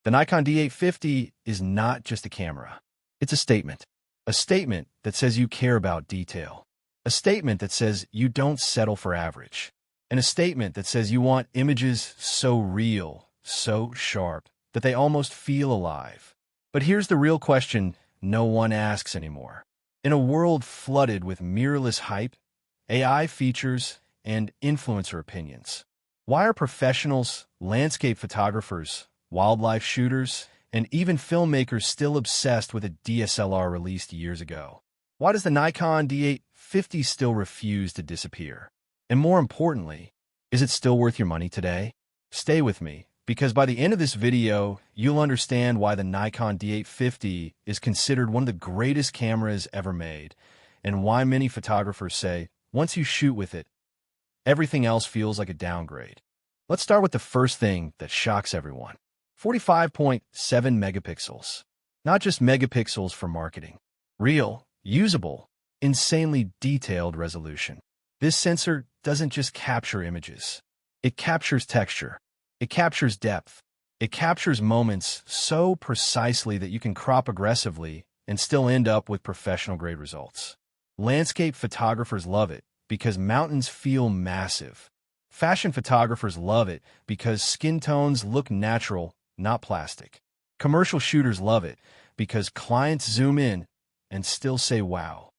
The Nikon D850 is not just a camera. It's a statement. A statement that says you care about detail. A statement that says you don't settle for average. And a statement that says you want images so real, so sharp, that they almost feel alive. But here's the real question no one asks anymore. In a world flooded with mirrorless hype, AI features, and influencer opinions, why are professionals, landscape photographers, wildlife shooters, and even filmmakers still obsessed with a DSLR released years ago? Why does the Nikon D850 still refuse to disappear? And more importantly, is it still worth your money today? Stay with me, because by the end of this video, you'll understand why the Nikon D850 is considered one of the greatest cameras ever made, and why many photographers say, once you shoot with it, everything else feels like a downgrade. Let's start with the first thing that shocks everyone. 45.7 megapixels. Not just megapixels for marketing. Real, usable, insanely detailed resolution. This sensor doesn't just capture images. It captures texture. It captures depth. It captures moments so precisely that you can crop aggressively and still end up with professional-grade results. Landscape photographers love it because mountains feel massive. Fashion photographers love it because skin tones look natural, not plastic. Commercial shooters love it because clients zoom in and still say wow.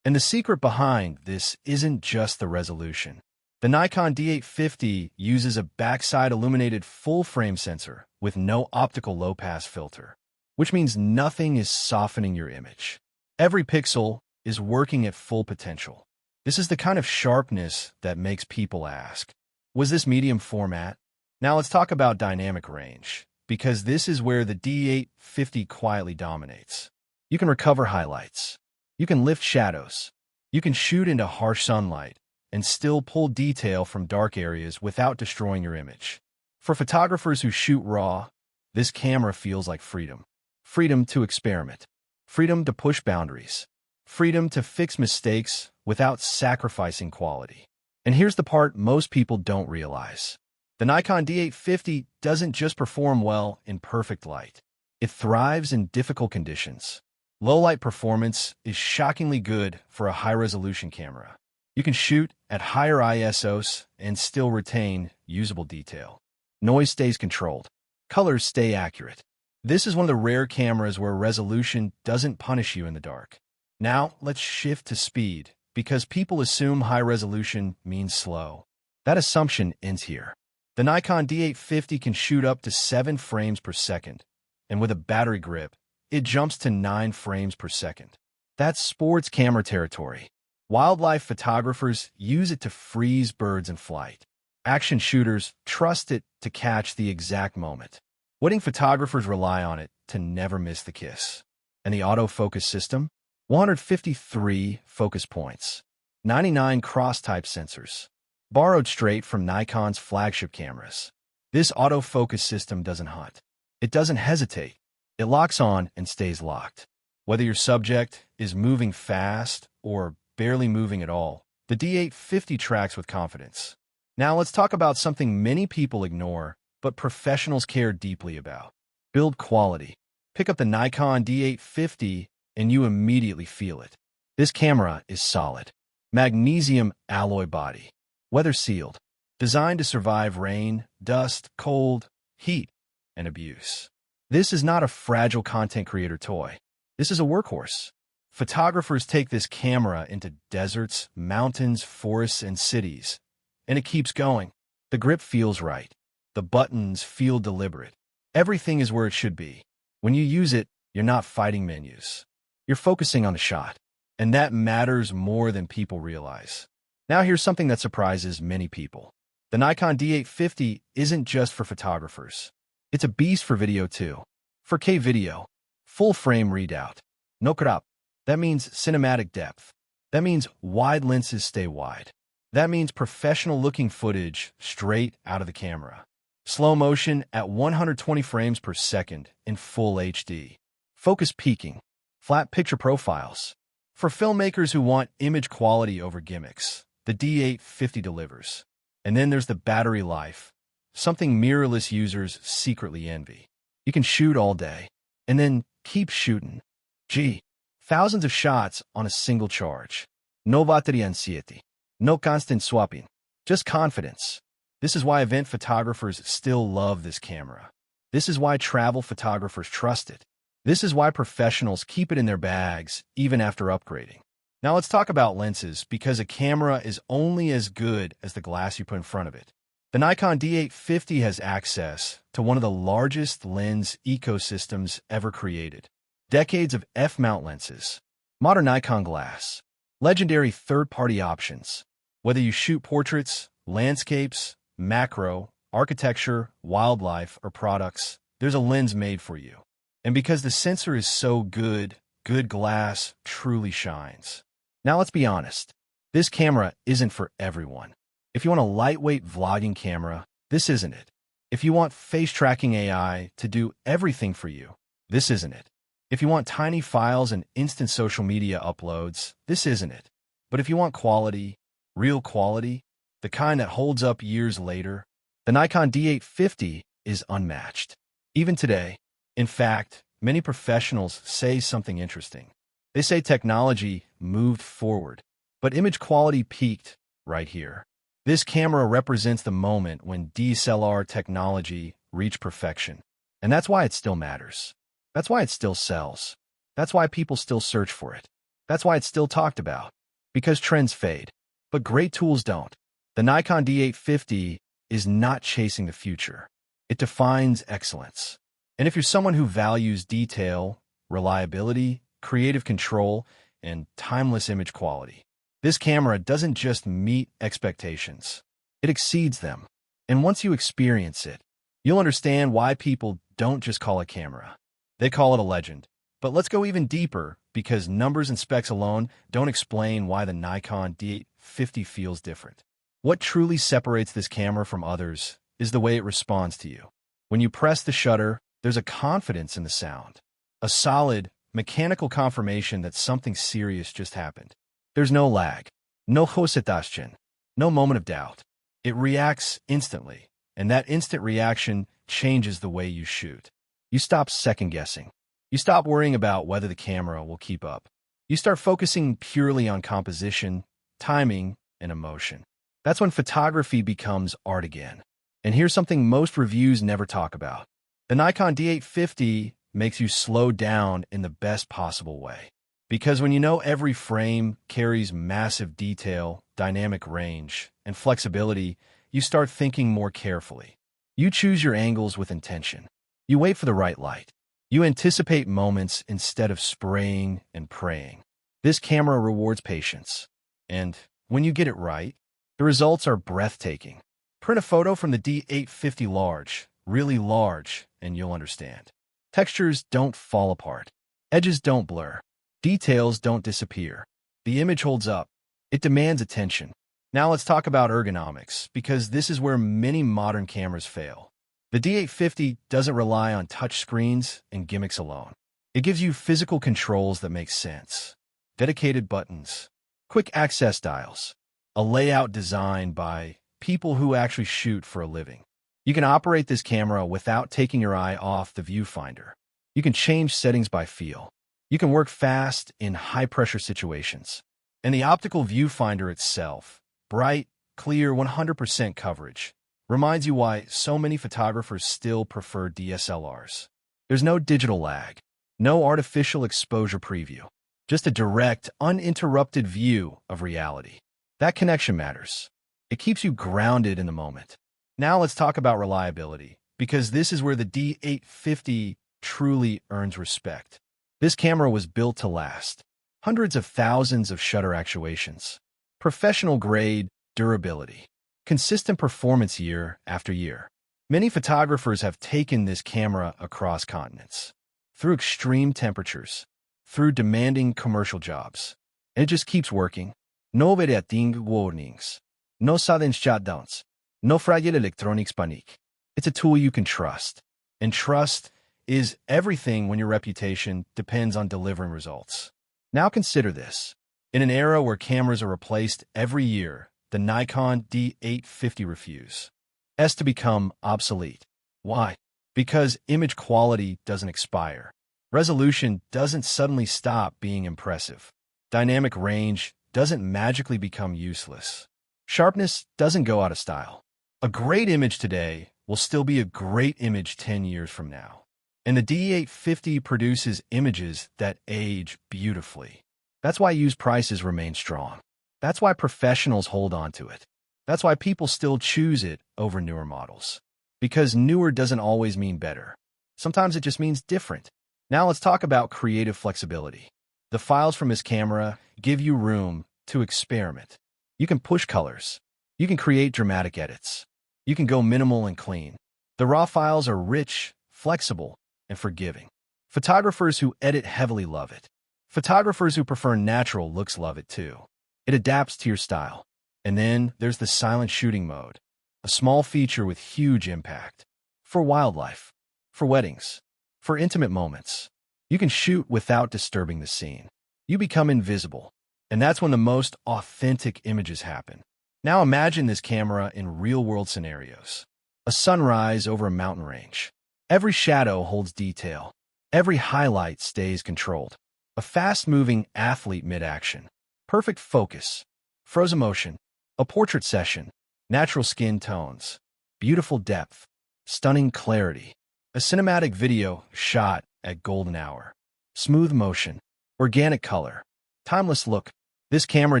And the secret behind this isn't just the resolution. The Nikon D850 uses a backside illuminated full-frame sensor with no optical low-pass filter, which means nothing is softening your image. Every pixel is working at full potential. This is the kind of sharpness that makes people ask, was this medium format? Now let's talk about dynamic range, because this is where the D850 quietly dominates. You can recover highlights. You can lift shadows. You can shoot into harsh sunlight and still pull detail from dark areas without destroying your image. For photographers who shoot raw, this camera feels like freedom. Freedom to experiment. Freedom to push boundaries. Freedom to fix mistakes without sacrificing quality. And here's the part most people don't realize. The Nikon D850 doesn't just perform well in perfect light. It thrives in difficult conditions. Low-light performance is shockingly good for a high-resolution camera. You can shoot at higher ISOs and still retain usable detail. Noise stays controlled. Colors stay accurate. This is one of the rare cameras where resolution doesn't punish you in the dark. Now, let's shift to speed, because people assume high resolution means slow. That assumption ends here. The Nikon D850 can shoot up to 7 frames per second, and with a battery grip, it jumps to 9 frames per second. That's sports camera territory. Wildlife photographers use it to freeze birds in flight. Action shooters trust it to catch the exact moment. Wedding photographers rely on it to never miss the kiss. And the autofocus system? 153 focus points. 99 cross-type sensors. Borrowed straight from Nikon's flagship cameras. This autofocus system doesn't hunt. It doesn't hesitate. It locks on and stays locked. Whether your subject is moving fast or barely moving at all, the D850 tracks with confidence. Now let's talk about something many people ignore, but professionals care deeply about. Build quality. Pick up the Nikon D850 and you immediately feel it. This camera is solid. Magnesium alloy body. Weather sealed. Designed to survive rain, dust, cold, heat, and abuse. This is not a fragile content creator toy. This is a workhorse. Photographers take this camera into deserts, mountains, forests, and cities, and it keeps going. The grip feels right. The buttons feel deliberate. Everything is where it should be. When you use it, you're not fighting menus. You're focusing on the shot, and that matters more than people realize. Now here's something that surprises many people. The Nikon D850 isn't just for photographers. It's a beast for video too. 4K video, full frame readout, no crop. That means cinematic depth. That means wide lenses stay wide. That means professional-looking footage straight out of the camera. Slow motion at 120 frames per second in full HD. Focus peaking. Flat picture profiles. For filmmakers who want image quality over gimmicks, the D850 delivers. And then there's the battery life, something mirrorless users secretly envy. You can shoot all day, and then keep shooting. Gee, thousands of shots on a single charge. No battery anxiety. No constant swapping. Just confidence. This is why event photographers still love this camera. This is why travel photographers trust it. This is why professionals keep it in their bags, even after upgrading. Now let's talk about lenses, because a camera is only as good as the glass you put in front of it. The Nikon D850 has access to one of the largest lens ecosystems ever created. Decades of f-mount lenses, modern Nikon glass, legendary third-party options. Whether you shoot portraits, landscapes, macro, architecture, wildlife, or products, there's a lens made for you. And because the sensor is so good, good glass truly shines. Now let's be honest, this camera isn't for everyone. If you want a lightweight vlogging camera, this isn't it. If you want face tracking AI to do everything for you, this isn't it. If you want tiny files and instant social media uploads, this isn't it. But if you want quality, real quality, the kind that holds up years later, the Nikon D850 is unmatched. Even today, in fact, many professionals say something interesting. They say technology moved forward, but image quality peaked right here. This camera represents the moment when DSLR technology reached perfection. And that's why it still matters. That's why it still sells. That's why people still search for it. That's why it's still talked about. Because trends fade, but great tools don't. The Nikon D850 is not chasing the future. It defines excellence. And if you're someone who values detail, reliability, creative control, and timeless image quality, this camera doesn't just meet expectations. It exceeds them. And once you experience it, you'll understand why people don't just call it camera. They call it a legend. But let's go even deeper, because numbers and specs alone don't explain why the Nikon D850 feels different. What truly separates this camera from others is the way it responds to you. When you press the shutter, there's a confidence in the sound, a solid, mechanical confirmation that something serious just happened. There's no lag, no hesitation, no moment of doubt. It reacts instantly, and that instant reaction changes the way you shoot. You stop second-guessing. You stop worrying about whether the camera will keep up. You start focusing purely on composition, timing, and emotion. That's when photography becomes art again. And here's something most reviews never talk about. The Nikon D850 makes you slow down in the best possible way. Because when you know every frame carries massive detail, dynamic range, and flexibility, you start thinking more carefully. You choose your angles with intention. You wait for the right light. You anticipate moments instead of spraying and praying. This camera rewards patience. And when you get it right, the results are breathtaking. Print a photo from the D850 large, really large, and you'll understand. Textures don't fall apart. Edges don't blur. Details don't disappear. The image holds up. It demands attention. Now let's talk about ergonomics, because this is where many modern cameras fail. The D850 doesn't rely on touch screens and gimmicks alone. It gives you physical controls that make sense. Dedicated buttons, quick access dials, a layout designed by people who actually shoot for a living. You can operate this camera without taking your eye off the viewfinder. You can change settings by feel. You can work fast in high-pressure situations. And the optical viewfinder itself, bright, clear 100% coverage, reminds you why so many photographers still prefer DSLRs. There's no digital lag, no artificial exposure preview, just a direct, uninterrupted view of reality. That connection matters. It keeps you grounded in the moment. Now let's talk about reliability, because this is where the D850 truly earns respect. This camera was built to last. Hundreds of thousands of shutter actuations. Professional-grade durability. Consistent performance year after year. Many photographers have taken this camera across continents. Through extreme temperatures. Through demanding commercial jobs. And it just keeps working. No operating warnings. No sudden shutdowns. No fragile electronics panic. It's a tool you can trust. And trust is everything when your reputation depends on delivering results. Now consider this. In an era where cameras are replaced every year, the Nikon D850 refuses to become obsolete. Why? Because image quality doesn't expire. Resolution doesn't suddenly stop being impressive. Dynamic range doesn't magically become useless. Sharpness doesn't go out of style. A great image today will still be a great image 10 years from now. And the D850 produces images that age beautifully. That's why used prices remain strong. That's why professionals hold on to it. That's why people still choose it over newer models. Because newer doesn't always mean better. Sometimes it just means different. Now let's talk about creative flexibility. The files from this camera give you room to experiment. You can push colors. You can create dramatic edits. You can go minimal and clean. The raw files are rich, flexible, and forgiving. Photographers who edit heavily love it. Photographers who prefer natural looks love it too. It adapts to your style. And then there's the silent shooting mode, a small feature with huge impact. For wildlife, for weddings, for intimate moments. You can shoot without disturbing the scene. You become invisible. And that's when the most authentic images happen. Now imagine this camera in real-world scenarios. A sunrise over a mountain range. Every shadow holds detail. Every highlight stays controlled. A fast-moving athlete mid-action. Perfect focus. Frozen motion. A portrait session. Natural skin tones. Beautiful depth. Stunning clarity. A cinematic video shot at golden hour. Smooth motion. Organic color. Timeless look. This camera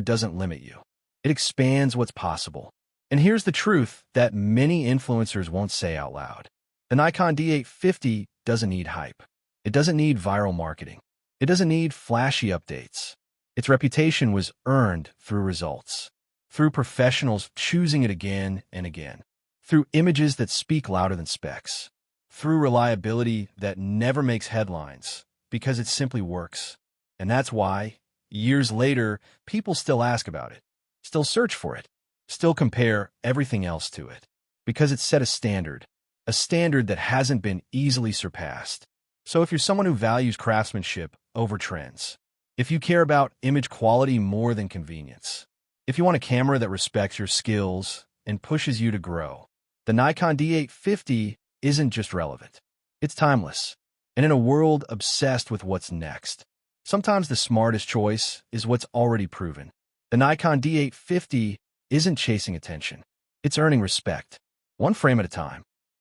doesn't limit you. It expands what's possible. And here's the truth that many influencers won't say out loud. The Nikon D850 doesn't need hype. It doesn't need viral marketing. It doesn't need flashy updates. Its reputation was earned through results, through professionals choosing it again and again, through images that speak louder than specs, through reliability that never makes headlines because it simply works. And that's why, years later, people still ask about it, still search for it, still compare everything else to it, because it set a standard that hasn't been easily surpassed. So if you're someone who values craftsmanship over trends, if you care about image quality more than convenience, if you want a camera that respects your skills and pushes you to grow, the Nikon D850 isn't just relevant. It's timeless. And in a world obsessed with what's next, sometimes the smartest choice is what's already proven. The Nikon D850 isn't chasing attention. It's earning respect, one frame at a time.